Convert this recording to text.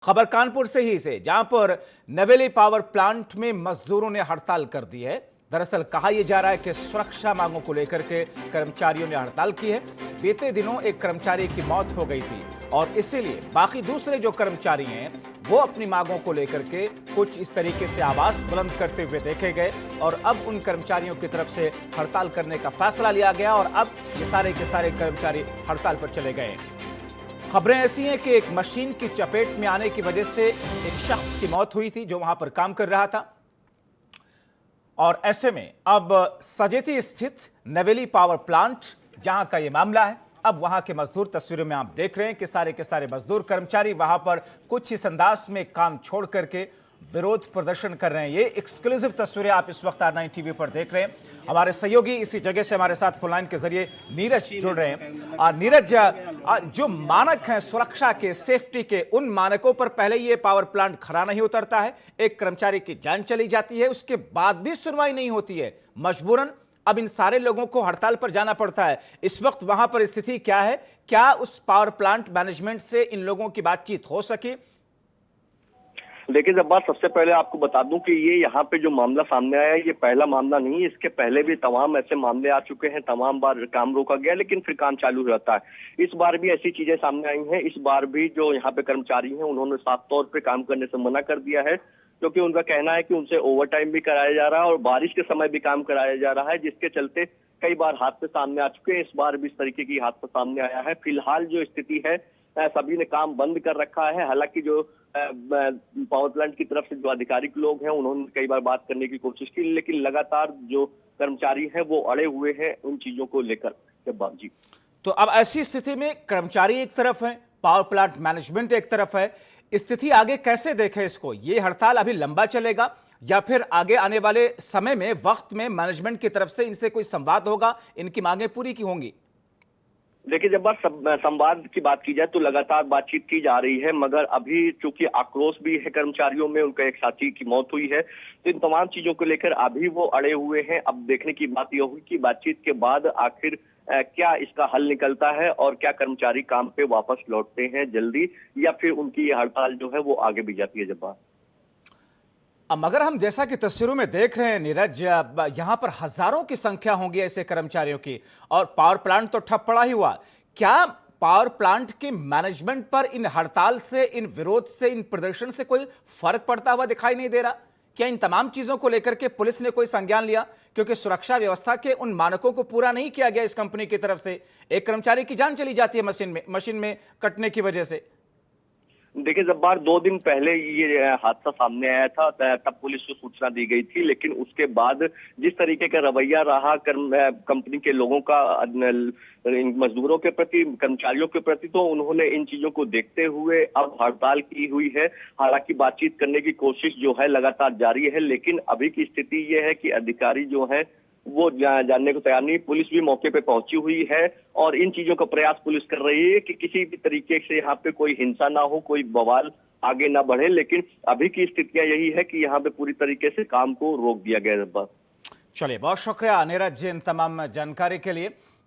खबर कानपुर से ही से, जहां पर नवेली पावर प्लांट में मजदूरों ने हड़ताल कर दी है। दरअसल कहा यह जा रहा है कि सुरक्षा मांगों को लेकर के कर्मचारियों ने हड़ताल की है। बीते दिनों एक कर्मचारी की मौत हो गई थी और इसीलिए बाकी दूसरे जो कर्मचारी हैं वो अपनी मांगों को लेकर के कुछ इस तरीके से आवाज बुलंद करते हुए देखे गए और अब उन कर्मचारियों की तरफ से हड़ताल करने का फैसला लिया गया और अब ये सारे के सारे कर्मचारी हड़ताल पर चले गए। खबरें ऐसी हैं कि एक मशीन की चपेट में आने की वजह से एक शख्स की मौत हुई थी जो वहां पर काम कर रहा था और ऐसे में अब सजेती स्थित नवेली पावर प्लांट जहां का यह मामला है, अब वहां के मजदूर, तस्वीरों में आप देख रहे हैं कि सारे के सारे मजदूर कर्मचारी वहां पर कुछ इस अंदाज में काम छोड़ करके विरोध प्रदर्शन कर रहे हैं। ये एक्सक्लूसिव तस्वीरें आप इस वक्त R9 टीवी पर देख रहे हैं। हमारे सहयोगी इसी जगह से हमारे साथ फोन लाइन के जरिए नीरज जुड़ रहे हैं। और नीरज, जो मानक हैं सुरक्षा के, सेफ्टी के, उन मानकों पर पहले ये पावर प्लांट खरा नहीं उतरता है, एक कर्मचारी की जान चली जाती है, उसके बाद भी सुनवाई नहीं होती है। मजबूरन अब इन सारे लोगों को हड़ताल पर जाना पड़ता है। इस वक्त वहां पर स्थिति क्या है? क्या उस पावर प्लांट मैनेजमेंट से इन लोगों की बातचीत हो सकी? देखिए जब्बार, सबसे पहले आपको बता दूं कि ये यहाँ पे जो मामला सामने आया है ये पहला मामला नहीं है। इसके पहले भी तमाम ऐसे मामले आ चुके हैं, तमाम बार काम रोका गया लेकिन फिर काम चालू रहता है। इस बार भी ऐसी चीजें सामने आई हैं। इस बार भी जो यहाँ पे कर्मचारी हैं उन्होंने साफ तौर पे काम करने से मना कर दिया है, क्योंकि उनका कहना है कि उनसे ओवर टाइम भी कराया जा रहा है और बारिश के समय भी काम कराया जा रहा है, जिसके चलते कई बार हादसे सामने आ चुके हैं। इस बार भी इस तरीके की हादसा सामने आया है। फिलहाल जो स्थिति है, सभी ने काम बंद कर रखा है। हालांकि जो पावर प्लांट की तरफ से जो आधिकारिक लोग हैं उन्होंने कई बार बात करने की कोशिश की, लेकिन लगातार जो कर्मचारी हैं वो अड़े हुए हैं उन चीजों को लेकर। जब्बार जी, तो अब ऐसी स्थिति में कर्मचारी एक तरफ है, पावर प्लांट मैनेजमेंट एक तरफ है, स्थिति आगे कैसे देखें इसको? ये हड़ताल अभी लंबा चलेगा या फिर आगे आने वाले समय में, वक्त में मैनेजमेंट की तरफ से इनसे कोई संवाद होगा, इनकी मांगें पूरी की होंगी? देखिए जब बात संवाद की बात की जाए तो लगातार बातचीत की जा रही है, मगर अभी चूंकि आक्रोश भी है कर्मचारियों में, उनका एक साथी की मौत हुई है, तो इन तमाम चीजों को लेकर अभी वो अड़े हुए हैं। अब देखने की बात यह होगी कि बातचीत के बाद आखिर क्या इसका हल निकलता है और क्या कर्मचारी काम पे वापस लौटते हैं जल्दी, या फिर उनकी ये हड़ताल जो है वो आगे भी जाती है। जब मगर हम जैसा कि तस्वीरों में देख रहे हैं नीरज, यहां पर हजारों की संख्या होगी ऐसे कर्मचारियों की और पावर प्लांट तो ठप पड़ा ही हुआ। क्या पावर प्लांट के मैनेजमेंट पर इन हड़ताल से, इन विरोध से, इन प्रदर्शन से कोई फर्क पड़ता हुआ दिखाई नहीं दे रहा? क्या इन तमाम चीजों को लेकर के पुलिस ने कोई संज्ञान लिया? क्योंकि सुरक्षा व्यवस्था के उन मानकों को पूरा नहीं किया गया इस कंपनी की तरफ से। एक कर्मचारी की जान चली जाती है मशीन में कटने की वजह से। देखिए जब्बार, 2 दिन पहले ये हादसा सामने आया था, तब पुलिस को सूचना दी गई थी, लेकिन उसके बाद जिस तरीके का रवैया रहा कंपनी के लोगों का मजदूरों के प्रति, कर्मचारियों के प्रति, तो उन्होंने इन चीजों को देखते हुए अब हड़ताल की हुई है। हालांकि बातचीत करने की कोशिश जो है लगातार जारी है, लेकिन अभी की स्थिति ये है कि अधिकारी जो है वो जानने को तैयार नहीं। पुलिस भी मौके पे पहुंची हुई है और इन चीजों का प्रयास पुलिस कर रही है कि किसी भी तरीके से यहाँ पे कोई हिंसा ना हो, कोई बवाल आगे ना बढ़े, लेकिन अभी की स्थितियां यही है कि यहाँ पे पूरी तरीके से काम को रोक दिया गया है। चलिए, बहुत शुक्रिया नीरज इन तमाम जानकारी के लिए।